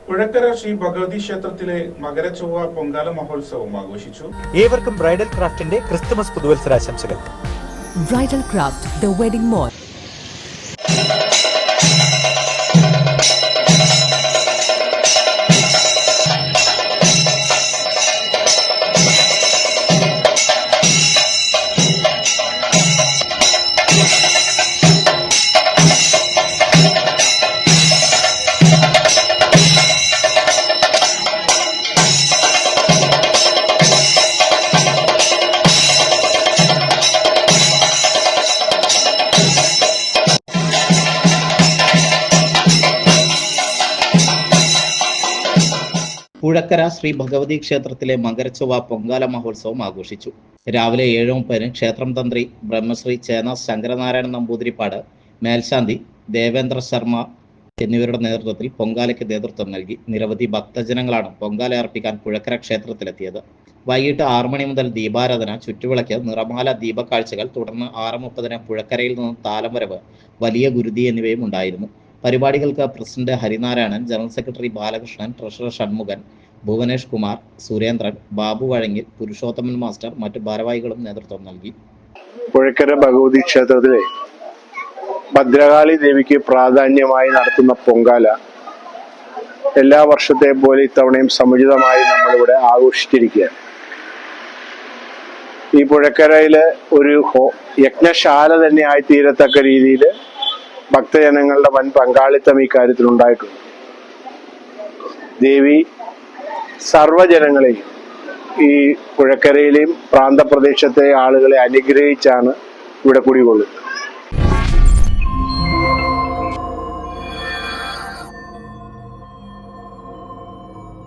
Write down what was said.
പുഴക്കര ശ്രീ ഭഗവതി ക്ഷേത്രത്തിലെ മകരചൊവ്വ പൊങ്കാല മഹോത്സവം ആഘോഷിച്ചു. ഏവർക്കും ബ്രൈഡൽ ക്രാഫ്റ്റിന്റെ ക്രിസ്തുമസ് പുതുവത്സരാശംസകൾ. Bridal craft, the wedding mall. Puzhakkara Sri Bhagavathi ക്ഷേത്രത്തിലെ മകരച്ചൊവ്വ പൊങ്കാല മഹോത്സവം ആഘോഷിച്ചു. രാവിലെ 7:30 ക്ഷേത്രം തന്ത്രി ബ്രഹ്മശ്രീ ചേന ശങ്കരനാരായണ നമ്പൂതിരിപ്പാട്, മേൽശാന്തി ദേവേന്ദ്ര ശർമ്മ എന്നിവരുടെ നേതൃത്വത്തിൽ പൊങ്കാലയ്ക്ക് നേതൃത്വം നൽകി. നിരവധി ഭക്തജനങ്ങളാണ് പൊങ്കാല അർപ്പിക്കാൻ പുഴക്കര ക്ഷേത്രത്തിലെത്തിയത്. വൈകിട്ട് 6 മണി മുതൽ ദീപാരാധന, ചുറ്റുവിളക്ക്, നിറമാല ദീപക്കാഴ്ചകൾ, തുടർന്ന് 6:30 പുഴക്കരയിൽ നിന്ന് താലംവരവ്, വലിയ ഗുരുതി എന്നിവയും ഉണ്ടായിരുന്നു. പരിപാടികൾക്ക് president Harinarayanan, general secretary Balakrishnan, treasurer Shanmughan, Bhuvanesh Kumar, Surendran, Babu Vazhangil, Purushothaman master, മറ്റു ഭാരവാഹികളും നേതൃത്വം നൽകി. പുഴക്കര ഭഗവതി ക്ഷേത്രത്തിലെ ഭദ്രകാളി ദേവിക്ക് പ്രാധാന്യമായി നടത്തുന്ന പൊങ്കാല എല്ലാ വർഷത്തെ പോലെ ഇത്തവണയും സമുചിതമായി നമ്മളിവിടെ ആഘോഷിച്ചിരിക്കുകയാണ്. ഈ പുഴക്കരയില് ഒരു യജ്ഞശാല തന്നെ ആയി തീരത്തക്ക രീതിയിൽ ഭക്തജനങ്ങളുടെ വൻ പങ്കാളിത്തം ഈ കാര്യത്തിൽ ഉണ്ടായിട്ടുണ്ട്. ദേവി സർവ്വജനങ്ങളെയും ഈ പുഴക്കരയിലെയും പ്രാന്തപ്രദേശത്തെ ആളുകളെ അനുഗ്രഹിച്ചാണ് ഇവിടെ കുടികൊള്ളുന്നത്.